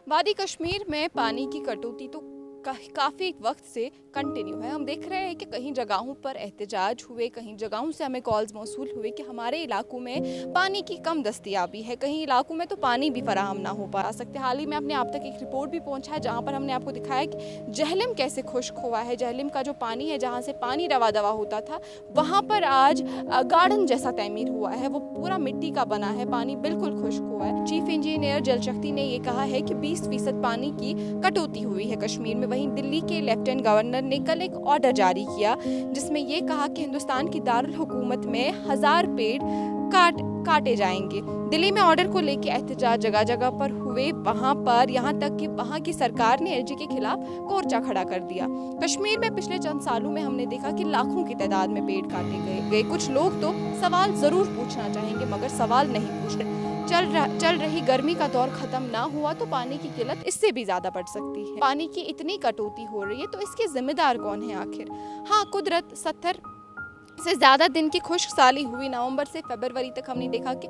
वादी कश्मीर में पानी की कटौती तो काफ़ी वक्त से कंटिन्यू है। हम देख रहे हैं कि कहीं जगहों पर एहतजाज हुए, कहीं जगहों से हमें कॉल्स मौसूल हुए कि हमारे इलाकों में पानी की कम दस्तयाबी है, कहीं इलाकों में तो पानी भी फराहम ना हो पा सकते। हाल ही में अपने आप तक एक रिपोर्ट भी पहुंचा है जहां पर हमने आपको दिखाया कि जहलम कैसे खुश्क हुआ है। जहलम का जो पानी है, जहाँ से पानी रवा दवा होता था, वहाँ पर आज गार्डन जैसा तैमीर हुआ है। वो पूरा मिट्टी का बना है, पानी बिल्कुल खुश्क हुआ है। चीफ इंजीनियर जल शक्ति ने ये कहा है कि 20% पानी की कटौती हुई है कश्मीर में। वहीं दिल्ली के लेफ्टिनेंट गवर्नर ने कल एक ऑर्डर जारी किया जिसमें ये कहा कि हिंदुस्तान की दारुल हुकूमत में 1000 पेड़ काटे जाएंगे। दिल्ली में ऑर्डर को लेकर एहतजाज जगह जगह पर हुए, वहां पर यहाँ तक कि वहां की सरकार ने एलजी के खिलाफ मोर्चा खड़ा कर दिया। कश्मीर में पिछले चंद सालों में हमने देखा कि लाखों की तादाद में पेड़ काटे गए। कुछ लोग तो सवाल जरूर पूछना चाहेंगे मगर सवाल नहीं पूछ रहे। चल रही गर्मी का दौर खत्म ना हुआ तो पानी की किल्लत इससे भी ज्यादा बढ़ सकती है। पानी की इतनी कटौती हो रही है तो इसके जिम्मेदार कौन है आखिर? हाँ, कुदरत 70 से ज़्यादा दिन की खुश्क साली हुई। नवंबर से फरवरी तक हमने देखा कि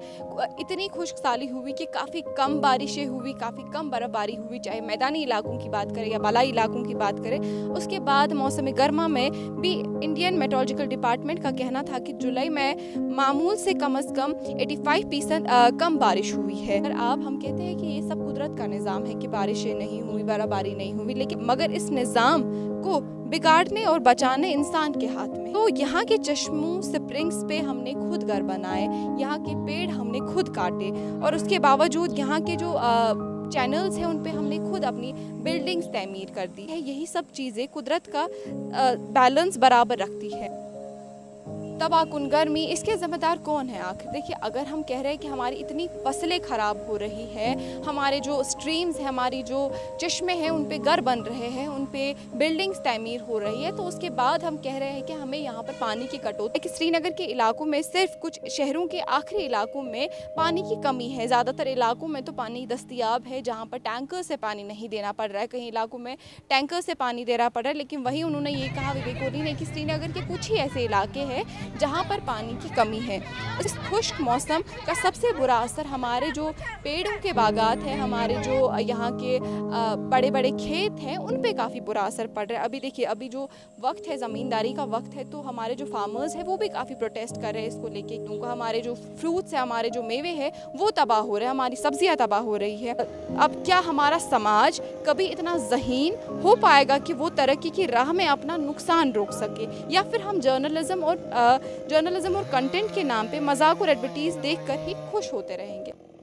इतनी खुश्क साली हुई कि काफ़ी कम बारिशें हुई, काफ़ी कम बर्फबारी हुई, चाहे मैदानी इलाकों की बात करें या बालाई इलाकों की बात करें। उसके बाद मौसम गर्मा में भी इंडियन मेट्रोलॉजिकल डिपार्टमेंट का कहना था कि जुलाई में मामूल से कम 85% कम बारिश हुई है। और अब हम कहते हैं कि ये सब कुदरत का निज़ाम है कि बारिशें नहीं हुई, बर्फबारी नहीं हुई, लेकिन मगर इस निज़ाम को बिगाड़ने और बचाने इंसान के हाथ में। तो यहाँ के चश्मों स्प्रिंग्स पे हमने खुद घर बनाए, यहाँ के पेड़ हमने खुद काटे और उसके बावजूद यहाँ के जो चैनल्स हैं उन पे हमने खुद अपनी बिल्डिंग्स तैमीर कर दी है। यही सब चीज़ें कुदरत का बैलेंस बराबर रखती है। तबाहकुन गर्मी, इसके ज़िम्मेदार कौन है आखिर? देखिए, अगर हम कह रहे हैं कि हमारी इतनी फसलें ख़राब हो रही है, हमारे जो स्ट्रीम्स हैं, हमारी जो चश्मे हैं, उन पे घर बन रहे हैं, उन पे बिल्डिंग्स तैमीर हो रही है, तो उसके बाद हम कह रहे हैं कि हमें यहाँ पर पानी की कटौती। कि श्रीनगर के इलाकों में, सिर्फ कुछ शहरों के आखिरी इलाकों में पानी की कमी है। ज़्यादातर इलाकों में तो पानी दस्तयाब है जहाँ पर टैंकर से पानी नहीं देना पड़ रहा है, कहीं इलाकों में टैंकर से पानी देना पड़ रहा है। लेकिन वहीं उन्होंने ये कहा, विवेक कोहली ने, कि श्रीनगर के कुछ ही ऐसे इलाके हैं जहाँ पर पानी की कमी है। इस खुश्क मौसम का सबसे बुरा असर हमारे जो पेड़ों के बागात हैं, हमारे जो यहाँ के बड़े बड़े खेत हैं, उन पे काफ़ी बुरा असर पड़ रहा है। अभी देखिए, अभी जो वक्त है, ज़मींदारी का वक्त है, तो हमारे जो फार्मर्स हैं वो भी काफ़ी प्रोटेस्ट कर रहे हैं इसको लेके, क्योंकि हमारे जो फ्रूट्स हैं, हमारे जो मेवे हैं, वो तबाह हो रहे हैं, हमारी सब्जियाँ तबाह हो रही है। अब क्या हमारा समाज कभी इतना ज़हीन हो पाएगा कि वो तरक्की की राह में अपना नुकसान रोक सके, या फिर हम जर्नलिज्म और कंटेंट के नाम पे मजाक और एडवर्टीज देखकर ही खुश होते रहेंगे?